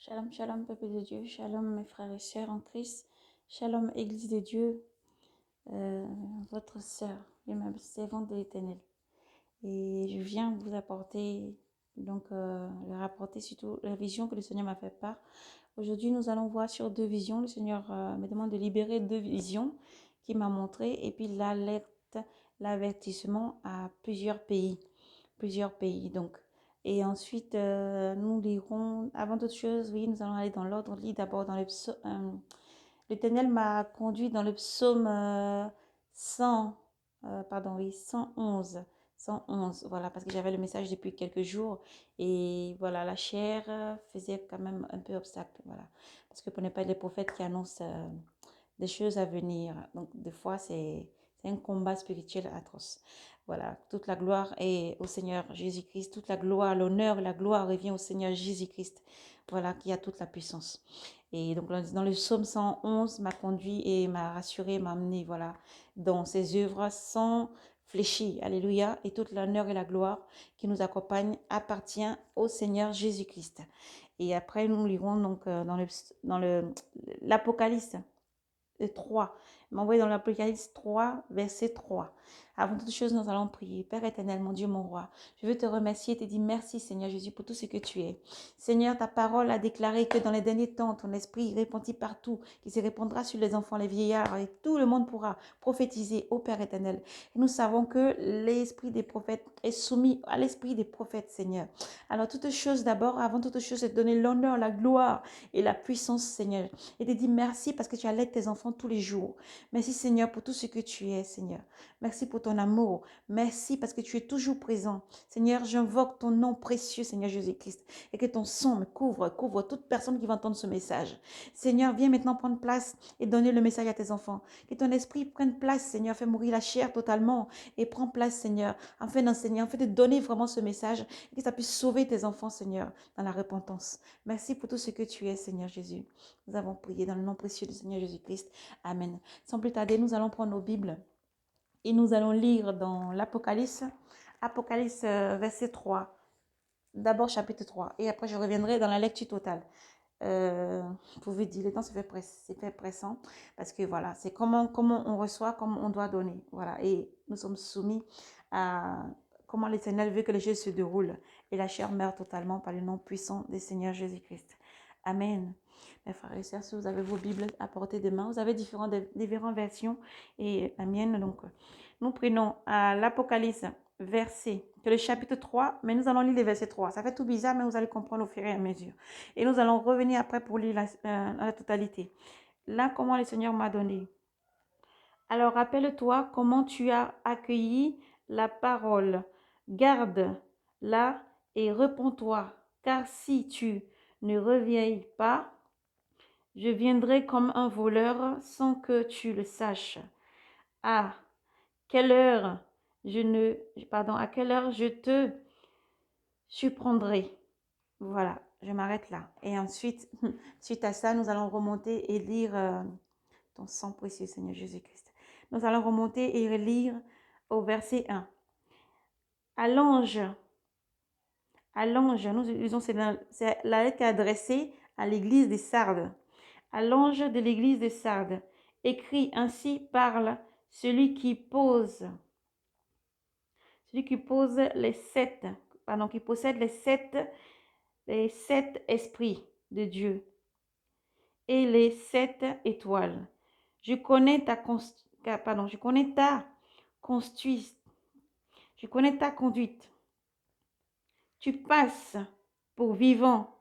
Shalom, shalom, peuple de Dieu. Shalom, mes frères et sœurs en Christ. Shalom, Église de Dieu. Euh, Votre sœur, l'aimable servante de l'Éternel. Et je viens vous apporter, leur apporter surtout la vision que le Seigneur m'a fait part. Aujourd'hui, nous allons voir sur deux visions. Le Seigneur me demande de libérer deux visions qu'il m'a montrées. Et puis l'alerte, l'avertissement à plusieurs pays. Plusieurs pays, donc. Et ensuite, nous lirons, avant toute chose, oui, nous allons aller dans l'ordre. On lit d'abord dans le psaume. L'Éternel m'a conduit dans le psaume 100, pardon, oui, 111. 111, voilà, parce que j'avais le message depuis quelques jours. Et voilà, la chair faisait quand même un peu obstacle, voilà. Parce que pour ne pas être les prophètes qui annoncent des choses à venir. Donc, des fois, c'est un combat spirituel atroce. Voilà, toute la gloire est au Seigneur Jésus-Christ. Toute la gloire, l'honneur, la gloire revient au Seigneur Jésus-Christ. Voilà, qui a toute la puissance. Et donc, dans le psaume 111, m'a conduit et m'a rassuré, m'a amené, voilà, dans ses œuvres sans fléchir. Alléluia. Et toute l'honneur et la gloire qui nous accompagne appartient au Seigneur Jésus-Christ. Et après, nous lirons donc dans l'Apocalypse 3. Il m'a envoyé dans l'Apocalypse 3, verset 3. Avant toute chose, nous allons prier. Père éternel, mon Dieu, mon roi, je veux te remercier et te dire merci, Seigneur Jésus, pour tout ce que tu es. Seigneur, ta parole a déclaré que dans les derniers temps, ton esprit répandit partout, qui se répandra sur les enfants, les vieillards, et tout le monde pourra prophétiser au Père éternel. Et nous savons que l'esprit des prophètes est soumis à l'esprit des prophètes, Seigneur. Alors, toute chose d'abord, avant toute chose, c'est de donner l'honneur, la gloire et la puissance, Seigneur. Et te dire merci parce que tu allaides tes enfants tous les jours. Merci, Seigneur, pour tout ce que tu es, Seigneur. Merci pour ton amour. Merci parce que tu es toujours présent. Seigneur, j'invoque ton nom précieux, Seigneur Jésus-Christ, et que ton sang me couvre toute personne qui va entendre ce message. Seigneur, viens maintenant prendre place et donner le message à tes enfants. Que ton esprit prenne place, Seigneur, fais mourir la chair totalement et prends place, Seigneur, afin d'enseigner, afin de donner vraiment ce message et que ça puisse sauver tes enfants, Seigneur, dans la repentance. Merci pour tout ce que tu es, Seigneur Jésus. Nous avons prié dans le nom précieux du Seigneur Jésus-Christ. Amen. Sans plus tarder, nous allons prendre nos Bibles et nous allons lire dans l'Apocalypse, Apocalypse verset 3, d'abord chapitre 3, et après je reviendrai dans la lecture totale. Vous pouvez dire, le temps se fait pressant, parce que voilà, c'est comment on reçoit, comment on doit donner. Voilà, et nous sommes soumis à comment l'Éternel veut que les choses se déroulent, et la chair meurt totalement par le nom puissant du Seigneur Jésus-Christ. Amen. Mes frères et sœurs, si vous avez vos Bibles à portée de main, vous avez différentes versions, et la mienne, donc, nous prenons à l'Apocalypse, verset, que le chapitre 3, mais nous allons lire le verset 3. Ça fait tout bizarre, mais vous allez comprendre au fur et à mesure. Et nous allons revenir après pour lire la totalité. Là, comment le Seigneur m'a donné. Alors, rappelle-toi comment tu as accueilli la parole. Garde-la et réponds-toi. Car si tu ne reviens pas, je viendrai comme un voleur sans que tu le saches. À quelle heure à quelle heure je te surprendrai. Voilà, je m'arrête là. Et ensuite, suite à ça, nous allons remonter et lire ton sang précieux, Seigneur Jésus-Christ. Nous allons remonter et relire au verset 1. À l'ange, nous utilisons, c'est la lettre adressée à l'église des Sardes. À l'ange de l'église des Sardes, écrit ainsi parle celui qui pose qui possède les sept esprits de Dieu et les sept étoiles. Je connais ta conduite. Je connais ta conduite. Tu passes pour vivant,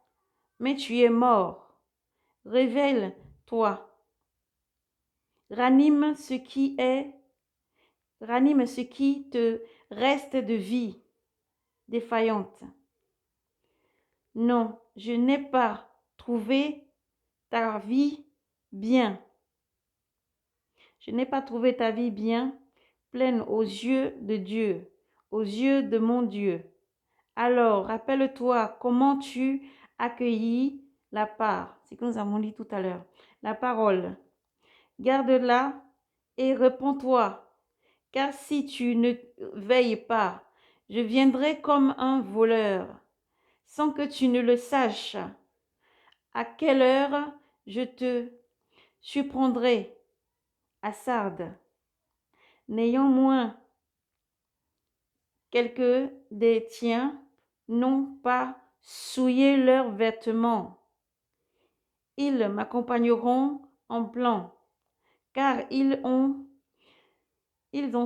mais tu es mort. Révèle-toi. Ranime ce qui te reste de vie défaillante. Non, je n'ai pas trouvé ta vie bien. Je n'ai pas trouvé ta vie bien, pleine aux yeux de Dieu, aux yeux de mon Dieu. Alors, rappelle-toi comment tu accueillis la part, c'est ce que nous avons dit tout à l'heure, la parole. Garde-la et réponds-toi, car si tu ne veilles pas, je viendrai comme un voleur, sans que tu ne le saches. À quelle heure je te surprendrai à Sardes? Néanmoins, quelques des tiens n'ont pas souillé leurs vêtements. Ils m'accompagneront en plan, car ils en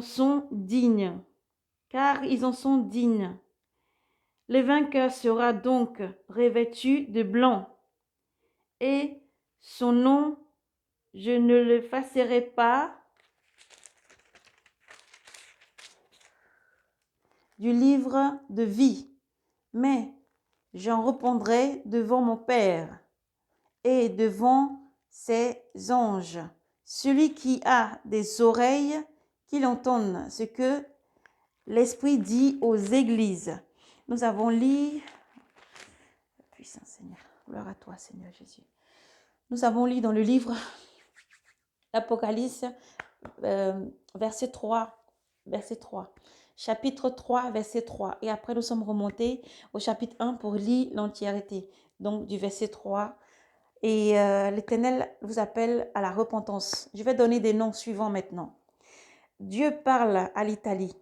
sont dignes, car ils en sont dignes. Le vainqueur sera donc revêtu de blanc, et son nom, je ne l'effacerai pas du livre de vie, mais j'en répondrai devant mon Père et devant ses anges. Celui qui a des oreilles, qu'il entende ce que l'Esprit dit aux églises. Nous avons lu, puissant Seigneur, gloire à toi Seigneur Jésus. Nous avons lu dans le livre d'Apocalypse, verset 3, chapitre 3, verset 3. Et après, nous sommes remontés au chapitre 1 pour lire l'entièreté, donc du verset 3. Et l'Éternel vous appelle à la repentance. Je vais donner des noms suivants maintenant. Dieu parle à l'Italie.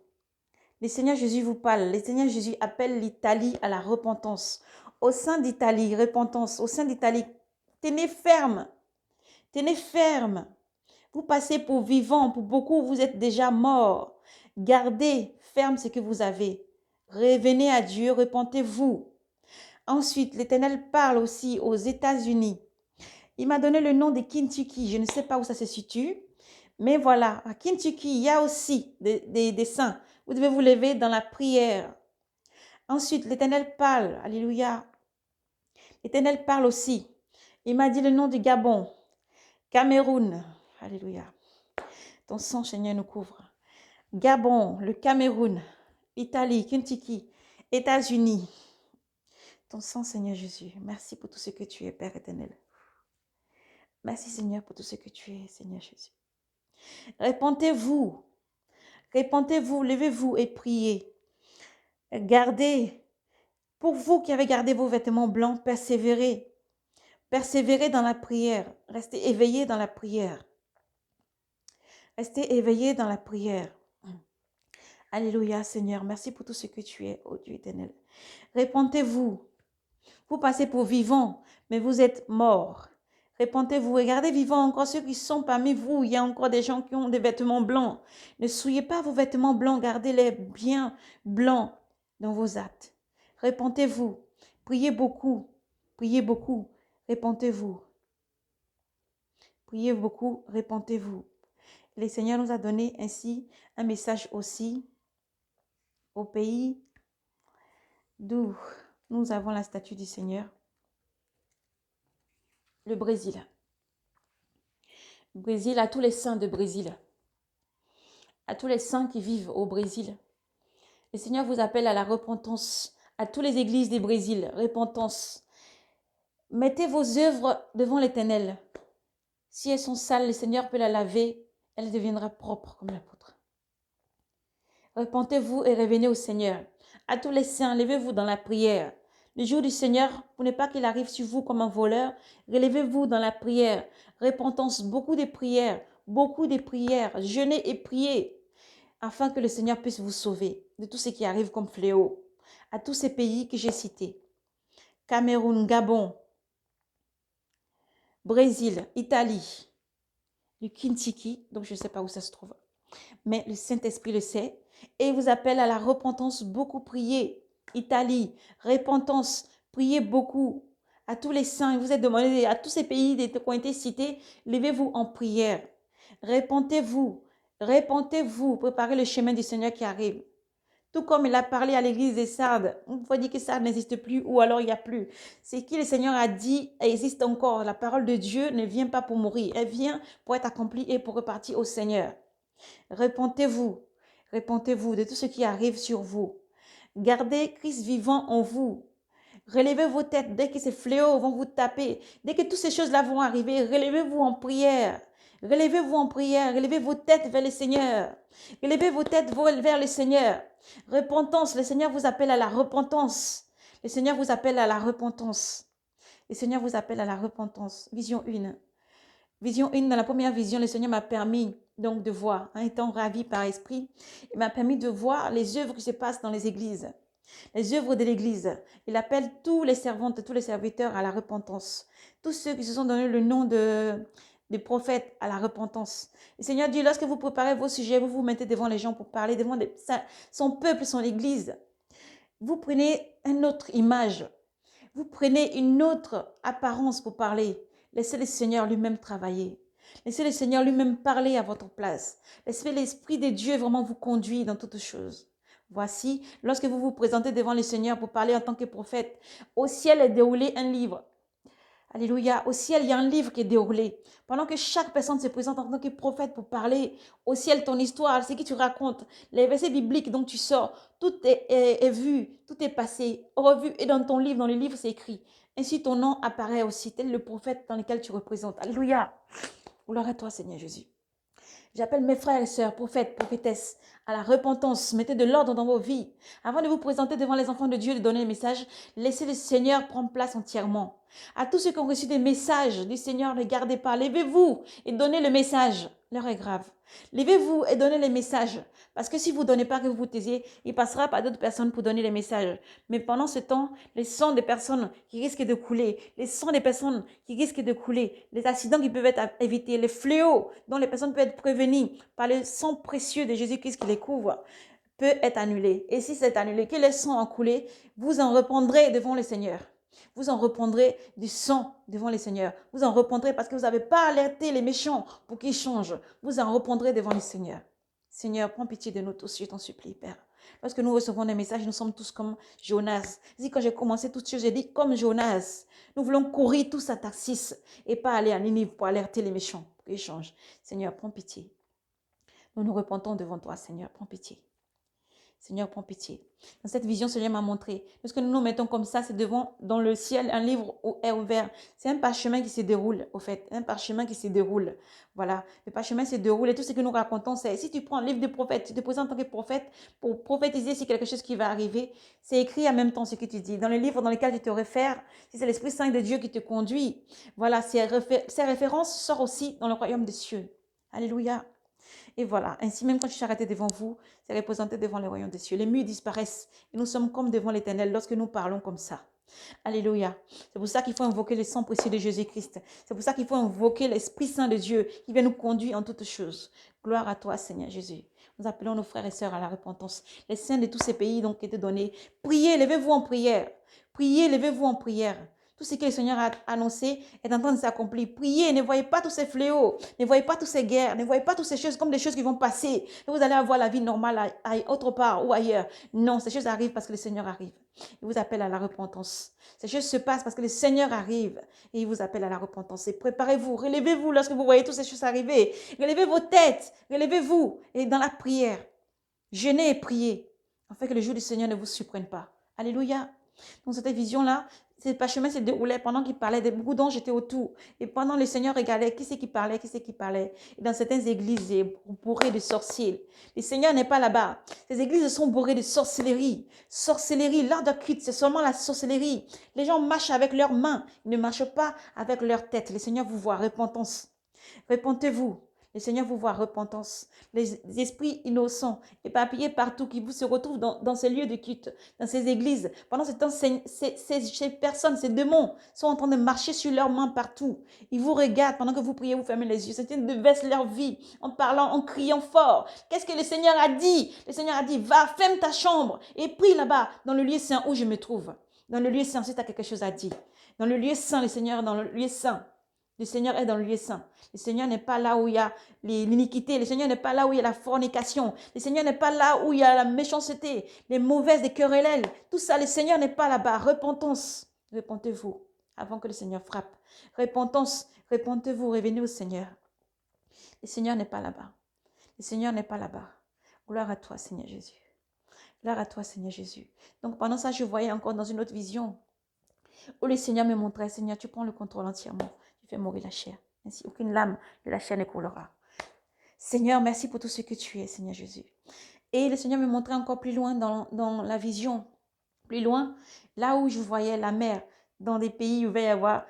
Le Seigneur Jésus vous parle. Le Seigneur Jésus appelle l'Italie à la repentance. Au sein d'Italie, repentance. Au sein d'Italie, tenez ferme. Tenez ferme. Vous passez pour vivant. Pour beaucoup, vous êtes déjà morts. Gardez ferme ce que vous avez. Revenez à Dieu, repentez-vous. Ensuite, l'Éternel parle aussi aux États-Unis. Il m'a donné le nom de Kentucky. Je ne sais pas où ça se situe. Mais voilà, à Kentucky, il y a aussi des saints. Vous devez vous lever dans la prière. Ensuite, l'Éternel parle. Alléluia. L'Éternel parle aussi. Il m'a dit le nom du Gabon. Cameroun. Alléluia. Ton sang, Seigneur, nous couvre. Gabon, le Cameroun, Italie, Kentucky, États-Unis. Ton sang, Seigneur Jésus. Merci pour tout ce que tu es, Père éternel. Merci, Seigneur, pour tout ce que tu es, Seigneur Jésus. Répentez-vous. Répentez-vous, levez-vous et priez. Gardez, pour vous qui avez gardé vos vêtements blancs, persévérez. Persévérez dans la prière. Restez éveillés dans la prière. Restez éveillés dans la prière. Alléluia, Seigneur. Merci pour tout ce que tu es, ô Dieu éternel. Répentez-vous. Vous passez pour vivants, mais vous êtes morts. Répentez-vous. Regardez vivants encore ceux qui sont parmi vous. Il y a encore des gens qui ont des vêtements blancs. Ne souillez pas vos vêtements blancs. Gardez-les bien blancs dans vos actes. Répentez-vous. Priez beaucoup. Priez beaucoup. Répentez-vous. Priez beaucoup. Répentez-vous. Le Seigneur nous a donné ainsi un message aussi au pays d'où nous avons la statue du Seigneur, le Brésil. Brésil, à tous les saints de Brésil, à tous les saints qui vivent au Brésil. Le Seigneur vous appelle à la repentance, à toutes les églises du Brésil, repentance. Mettez vos œuvres devant l'Éternel. Si elles sont sales, le Seigneur peut la laver, elle deviendra propre comme l'apôtre. Repentez-vous et revenez au Seigneur. À tous les saints, levez-vous dans la prière. Le jour du Seigneur, pour ne pas qu'il arrive sur vous comme un voleur, relevez-vous dans la prière. Repentance, beaucoup de prières, jeûnez et priez, afin que le Seigneur puisse vous sauver de tout ce qui arrive comme fléau. À tous ces pays que j'ai cités, Cameroun, Gabon, Brésil, Italie, du Kentucky, donc je ne sais pas où ça se trouve, mais le Saint-Esprit le sait, et il vous appelle à la repentance, beaucoup prier. Italie, repentance, priez beaucoup. À tous les saints, il vous est demandé, à tous ces pays qui ont été cités, levez-vous en prière. Repentez-vous, repentez-vous, préparez le chemin du Seigneur qui arrive. Tout comme il a parlé à l'église des Sardes, on peut dire que Sardes n'existe plus ou alors il n'y a plus. C'est qui le Seigneur a dit existe encore. La parole de Dieu ne vient pas pour mourir, elle vient pour être accomplie et pour repartir au Seigneur. Repentez-vous, repentez-vous de tout ce qui arrive sur vous. Gardez Christ vivant en vous. Relevez vos têtes dès que ces fléaux vont vous taper, dès que toutes ces choses-là vont arriver, relevez-vous en prière. Relevez-vous en prière, relevez vos têtes vers le Seigneur. Relevez vos têtes vers le Seigneur. Repentance, le Seigneur vous appelle à la repentance. Le Seigneur vous appelle à la repentance. Le Seigneur vous appelle à la repentance. Vision 1. Vision 1, dans la première vision, le Seigneur m'a permis donc de voir, en étant ravi par esprit, il m'a permis de voir les œuvres qui se passent dans les églises, les œuvres de l'église. Il appelle tous les servantes, tous les serviteurs à la repentance. Tous ceux qui se sont donné le nom des prophètes à la repentance. Le Seigneur dit, lorsque vous préparez vos sujets, vous vous mettez devant les gens pour parler devant son peuple, son église. Vous prenez une autre image. Vous prenez une autre apparence pour parler. Laissez le Seigneur lui-même travailler. Laissez le Seigneur lui-même parler à votre place. Laissez l'Esprit de Dieu vraiment vous conduire dans toutes choses. Voici, lorsque vous vous présentez devant le Seigneur pour parler en tant que prophète, au ciel est déroulé un livre. Alléluia. Au ciel, il y a un livre qui est déroulé. Pendant que chaque personne se présente en tant que prophète pour parler, au ciel, ton histoire, ce que tu racontes, les versets bibliques dont tu sors, tout est vu, tout est passé, revu. Et dans ton livre, dans le livre, c'est écrit. Ainsi, ton nom apparaît aussi, tel le prophète dans lequel tu représentes. Alléluia. Gloire à toi, Seigneur Jésus. J'appelle mes frères et sœurs, prophètes, prophétesses, à la repentance. Mettez de l'ordre dans vos vies. Avant de vous présenter devant les enfants de Dieu et de donner le message, laissez le Seigneur prendre place entièrement. À tous ceux qui ont reçu des messages du Seigneur, ne gardez pas. Levez-vous et donnez le message. L'heure est grave. Levez-vous et donnez les messages. Parce que si vous ne donnez pas, que vous vous taisiez, il passera par d'autres personnes pour donner les messages. Mais pendant ce temps, les sangs des personnes qui risquent de couler, les sangs des personnes qui risquent de couler, les accidents qui peuvent être évités, les fléaux dont les personnes peuvent être prévenues par le sang précieux de Jésus-Christ qui les couvre, peut être annulé. Et si c'est annulé, que le sang a coulé, vous en reprendrez devant le Seigneur. Vous en reprendrez du sang devant les seigneurs. Vous en reprendrez parce que vous n'avez pas alerté les méchants pour qu'ils changent. Vous en reprendrez devant les seigneurs. Seigneur, prends pitié de nous tous, je t'en supplie, Père. Lorsque nous recevons des messages, nous sommes tous comme Jonas. Quand j'ai commencé toutes choses, j'ai dit comme Jonas. Nous voulons courir tous à Tarsis et pas aller à Ninive pour alerter les méchants pour qu'ils changent. Seigneur, prends pitié. Nous nous repentons devant toi, Seigneur, prends pitié. Seigneur, prends pitié. Dans cette vision, Seigneur m'a montré. Lorsque nous nous mettons comme ça, c'est devant, dans le ciel, un livre est ouvert. C'est un parchemin qui se déroule, au fait. Un parchemin qui se déroule. Voilà. Le parchemin se déroule et tout ce que nous racontons, c'est si tu prends un livre de prophète, tu te présentes en tant que prophète pour prophétiser si quelque chose qui va arriver, c'est écrit en même temps ce que tu dis. Dans le livre dans lequel tu te réfères, si c'est l'Esprit Saint de Dieu qui te conduit, voilà, ces références sortent aussi dans le royaume des cieux. Alléluia. Et voilà, ainsi même quand je suis arrêté devant vous, c'est représenté devant les royaumes des cieux. Les murs disparaissent et nous sommes comme devant l'Éternel lorsque nous parlons comme ça. Alléluia. C'est pour ça qu'il faut invoquer le sang précieux de Jésus-Christ. C'est pour ça qu'il faut invoquer l'Esprit Saint de Dieu qui vient nous conduire en toutes choses. Gloire à toi, Seigneur Jésus. Nous appelons nos frères et sœurs à la repentance. Les saints de tous ces pays donc qui étaient donnés. Priez, levez-vous en prière. Priez, levez-vous en prière. Tout ce que le Seigneur a annoncé est en train de s'accomplir. Priez, ne voyez pas tous ces fléaux, ne voyez pas toutes ces guerres, ne voyez pas toutes ces choses comme des choses qui vont passer. Et vous allez avoir la vie normale autre part ou ailleurs. Non, ces choses arrivent parce que le Seigneur arrive. Il vous appelle à la repentance. Ces choses se passent parce que le Seigneur arrive et il vous appelle à la repentance. Et préparez-vous, relevez-vous lorsque vous voyez toutes ces choses arriver. Relevez vos têtes, relevez-vous et dans la prière, jeûnez et priez afin que le jour du Seigneur ne vous surprenne pas. Alléluia. Dans cette vision-là, ce parchemin se déroulait pendant qu'il parlait, beaucoup d'anges étaient autour. Et pendant le Seigneur regardait, qui c'est qui parlait, qui c'est qui parlait. Et dans certaines églises, il est bourré de sorciers. Le Seigneur n'est pas là-bas. Ces églises sont bourrées de sorcellerie. Sorcellerie, l'art de culte, c'est seulement la sorcellerie. Les gens marchent avec leurs mains, ils ne marchent pas avec leur tête. Le Seigneur vous voit, repentance. Repentez-vous. Le Seigneur vous voit, repentance. Les esprits innocents, éparpillés partout, qui vous se retrouvent dans ces lieux de culte, dans ces églises. Pendant ce temps, ces personnes, ces démons sont en train de marcher sur leurs mains partout. Ils vous regardent pendant que vous priez, vous fermez les yeux. Certains déversent leur vie en parlant, en criant fort. Qu'est-ce que le Seigneur a dit? Le Seigneur a dit, va, ferme ta chambre et prie là-bas, dans le lieu saint où je me trouve. Dans le lieu saint, si tu as quelque chose à dire. Dans le lieu saint, le Seigneur est dans le lieu saint. Le Seigneur est dans le lieu saint. Le Seigneur n'est pas là où il y a l'iniquité. Le Seigneur n'est pas là où il y a la fornication. Le Seigneur n'est pas là où il y a la méchanceté, les mauvaises, les querelles. Tout ça, le Seigneur n'est pas là-bas. Repentance. Repentez-vous avant que le Seigneur frappe. Repentance. Repentez-vous. Revenez au Seigneur. Le Seigneur n'est pas là-bas. Le Seigneur n'est pas là-bas. Gloire à toi, Seigneur Jésus. Gloire à toi, Seigneur Jésus. Donc pendant ça, je voyais encore dans une autre vision où le Seigneur me montrait, Seigneur, tu prends le contrôle entièrement. Tu fais mourir la chair. Ainsi, aucune lame de la chair ne coulera. Seigneur, merci pour tout ce que tu es, Seigneur Jésus. Et le Seigneur me montrait encore plus loin dans la vision. Plus loin, là où je voyais la mer. dans des pays où il va y avoir,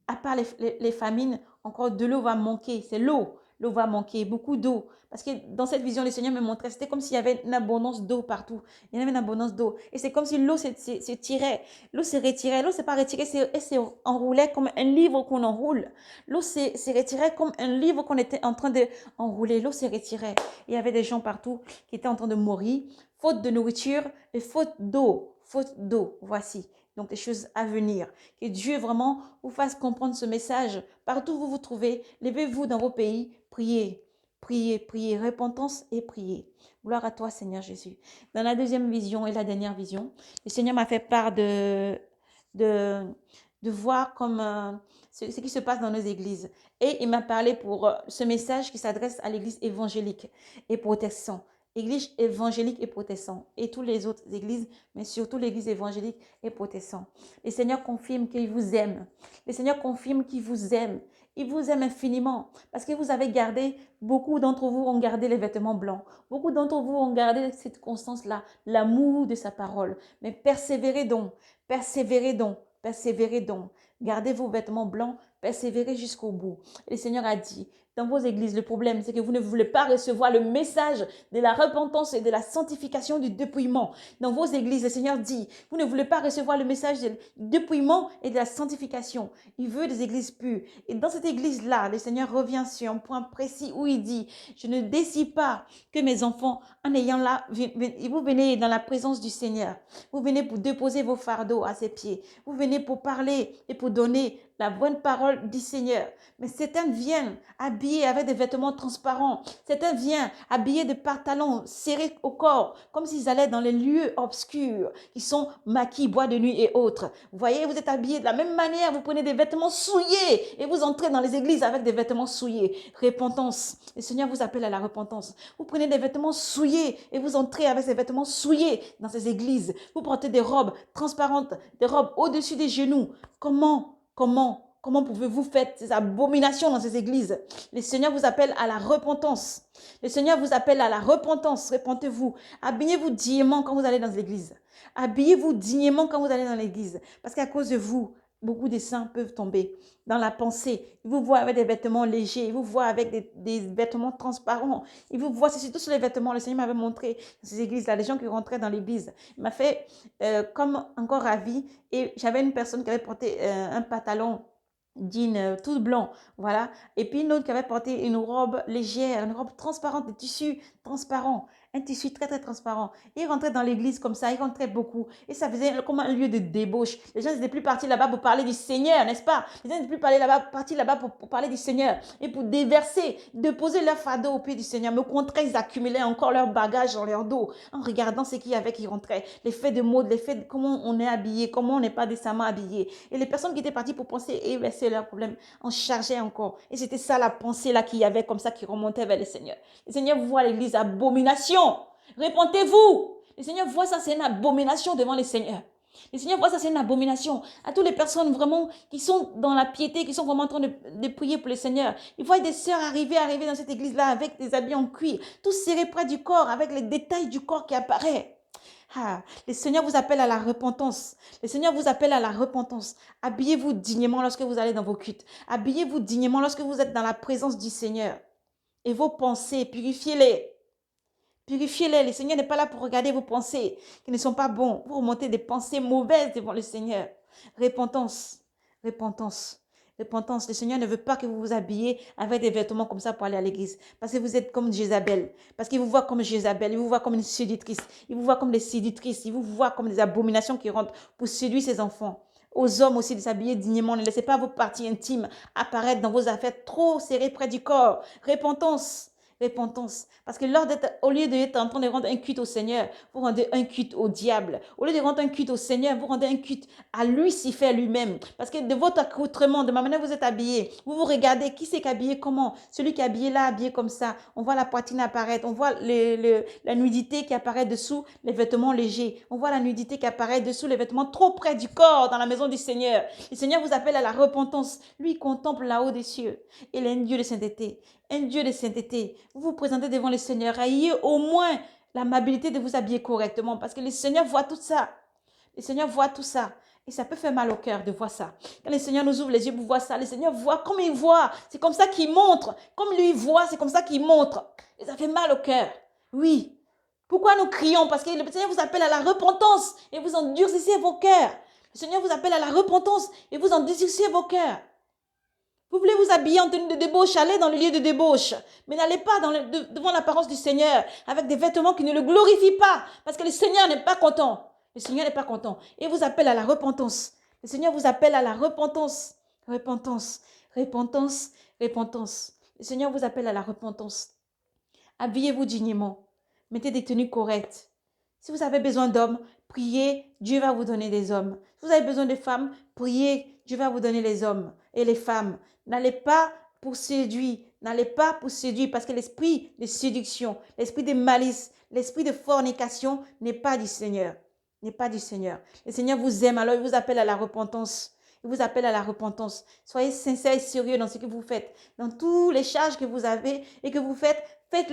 à part les famines, encore de l'eau va manquer. C'est l'eau. L'eau va manquer, beaucoup d'eau. Parce que dans cette vision, le Seigneur me montrait, c'était comme s'il y avait une abondance d'eau partout. Il y avait une abondance d'eau. Et c'est comme si l'eau se tirait. L'eau se retirait. L'eau ne s'est pas retirée, elle s'est enroulée comme un livre qu'on enroule. L'eau s'est retirée comme un livre qu'on était en train d'enrouler. L'eau s'est retirée. Il y avait des gens partout qui étaient en train de mourir, faute de nourriture et faute d'eau. Faute d'eau, voici. Donc, des choses à venir. Que Dieu vraiment vous fasse comprendre ce message. Partout où vous vous trouvez, levez-vous dans vos pays, priez, priez, priez, repentance et priez. Gloire à toi, Seigneur Jésus. Dans la deuxième vision et la dernière vision, le Seigneur m'a fait part de, de voir comme ce qui se passe dans nos églises. Et il m'a parlé pour ce message qui s'adresse à l'église évangélique et protestante. Église évangélique et protestante. Et toutes les autres églises, mais surtout l'église évangélique et protestante. Le Seigneur confirme qu'il vous aime. Le Seigneur confirme qu'il vous aime. Il vous aime infiniment parce que vous avez gardé, beaucoup d'entre vous ont gardé les vêtements blancs. Beaucoup d'entre vous ont gardé cette constance-là, l'amour de sa parole. Mais persévérez donc, persévérez donc, persévérez donc. Gardez vos vêtements blancs, persévérez jusqu'au bout. Et le Seigneur a dit, dans vos églises, le problème, c'est que vous ne voulez pas recevoir le message de la repentance et de la sanctification du dépouillement. Dans vos églises, le Seigneur dit, vous ne voulez pas recevoir le message du dépouillement et de la sanctification. Il veut des églises pures. Et dans cette église-là, le Seigneur revient sur un point précis où il dit, je ne décide pas que mes enfants, en ayant là, vous venez dans la présence du Seigneur. Vous venez pour déposer vos fardeaux à ses pieds. Vous venez pour parler et pour donner la bonne parole du Seigneur. Mais certains viennent habillés avec des vêtements transparents. Certains viennent habillés de pantalons serrés au corps, comme s'ils allaient dans les lieux obscurs, qui sont maquis, bois de nuit et autres. Vous voyez, vous êtes habillés de la même manière. Vous prenez des vêtements souillés et vous entrez dans les églises avec des vêtements souillés. Repentance. Le Seigneur vous appelle à la repentance. Vous prenez des vêtements souillés et vous entrez avec ces vêtements souillés dans ces églises. Vous portez des robes transparentes, des robes au-dessus des genoux. Comment pouvez-vous faire ces abominations dans ces églises? Le Seigneur vous appelle à la repentance. Le Seigneur vous appelle à la repentance. Repentez-vous. Habillez-vous dignement quand vous allez dans l'église. Habillez-vous dignement quand vous allez dans l'église. Parce qu'à cause de vous, beaucoup de saints peuvent tomber dans la pensée. Ils vous voient avec des vêtements légers. Ils vous voient avec des vêtements transparents. Ils vous voient, c'est surtout sur les vêtements. Le Seigneur m'avait montré dans ces églises-là, les gens qui rentraient dans l'église. Il m'a fait comme encore ravi. Et j'avais une personne qui avait porté un pantalon jean tout blanc, voilà. Et puis une autre qui avait porté une robe légère, une robe transparente, de tissu transparent, un tissu très très transparent. Et il rentrait dans l'église comme ça, il rentrait beaucoup. Et ça faisait comme un lieu de débauche. Les gens n'étaient plus partis là-bas pour parler du Seigneur, n'est-ce pas? Les gens n'étaient plus partis là-bas pour parler du Seigneur et pour déverser, déposer leur fardeau au pied du Seigneur. Mais au contraire, ils accumulaient encore leur bagage dans leur dos en regardant ce qu'il y avait qui rentrait. Les faits de mode, les faits de comment on est habillé, comment on n'est pas décemment habillé. Et les personnes qui étaient parties pour penser et verser leurs problèmes en chargeaient encore. Et c'était ça la pensée là qu'il y avait comme ça qui remontait vers le Seigneur. Le Seigneur voit l'église abomination. Repentez-vous. Le Seigneur voit ça, c'est une abomination devant le Seigneur. Le Seigneur voit ça, c'est une abomination. À toutes les personnes vraiment qui sont dans la piété, qui sont vraiment en train de prier pour le Seigneur. Il voit des sœurs arriver dans cette église-là avec des habits en cuir, tous serrés près du corps, avec les détails du corps qui apparaissent. Ah, le Seigneur vous appelle à la repentance. Le Seigneur vous appelle à la repentance. Habillez-vous dignement lorsque vous allez dans vos cultes. Habillez-vous dignement lorsque vous êtes dans la présence du Seigneur. Et vos pensées, purifiez-les. Purifiez-les. Le Seigneur n'est pas là pour regarder vos pensées qui ne sont pas bonnes. Vous remontez des pensées mauvaises devant le Seigneur. Repentance. Repentance. Repentance. Le Seigneur ne veut pas que vous vous habillez avec des vêtements comme ça pour aller à l'église. Parce que vous êtes comme Jézabel. Parce qu'il vous voit comme Jézabel. Il vous voit comme une séductrice. Il vous voit comme des séductrices. Il vous voit comme des abominations qui rentrent pour séduire ses enfants. Aux hommes aussi de s'habiller dignement. Ne laissez pas vos parties intimes apparaître dans vos affaires trop serrées près du corps. Repentance. Repentance. Parce que au lieu d'être en train de rendre un culte au Seigneur, vous rendez un culte au diable. Au lieu de rendre un culte au Seigneur, vous rendez un culte à Lucifer lui-même. Parce que de votre accoutrement, de ma manière vous êtes habillé, vous vous regardez, qui c'est qui est habillé comment? Celui qui est habillé là, habillé comme ça. On voit la poitrine apparaître, on voit la nudité qui apparaît dessous les vêtements légers. On voit la nudité qui apparaît dessous les vêtements trop près du corps dans la maison du Seigneur. Le Seigneur vous appelle à la repentance. Lui, il contemple là-haut des cieux. Il est un Dieu de sainteté. Un Dieu de sainteté. Vous vous présentez devant le Seigneur. Ayez au moins l'amabilité de vous habiller correctement parce que le Seigneur voit tout ça. Le Seigneur voit tout ça. Et ça peut faire mal au cœur de voir ça. Quand le Seigneur nous ouvre les yeux pour voir ça, le Seigneur voit comme il voit. C'est comme ça qu'il montre. Comme lui voit, c'est comme ça qu'il montre. Et ça fait mal au cœur. Oui. Pourquoi nous crions? Parce que le Seigneur vous appelle à la repentance et vous endurcissez vos cœurs. Le Seigneur vous appelle à la repentance et vous endurcissez vos cœurs. Vous voulez vous habiller en tenue de débauche, allez dans le lieu de débauche. Mais n'allez pas devant l'apparence du Seigneur avec des vêtements qui ne le glorifient pas. Parce que le Seigneur n'est pas content. Le Seigneur n'est pas content. Et vous appelle à la repentance. Le Seigneur vous appelle à la repentance. Repentance, repentance, repentance. Le Seigneur vous appelle à la repentance. Habillez-vous dignement. Mettez des tenues correctes. Si vous avez besoin d'hommes, priez, Dieu va vous donner des hommes. Si vous avez besoin de femmes, priez, Dieu va vous donner les hommes et les femmes. N'allez pas pour séduire, n'allez pas pour séduire parce que l'esprit de séduction, l'esprit de malice, l'esprit de fornication n'est pas du Seigneur. N'est pas du Seigneur. Le Seigneur vous aime, alors il vous appelle à la repentance. Il vous appelle à la repentance. Soyez sincères et sérieux dans ce que vous faites, dans tous les charges que vous avez et que vous faites.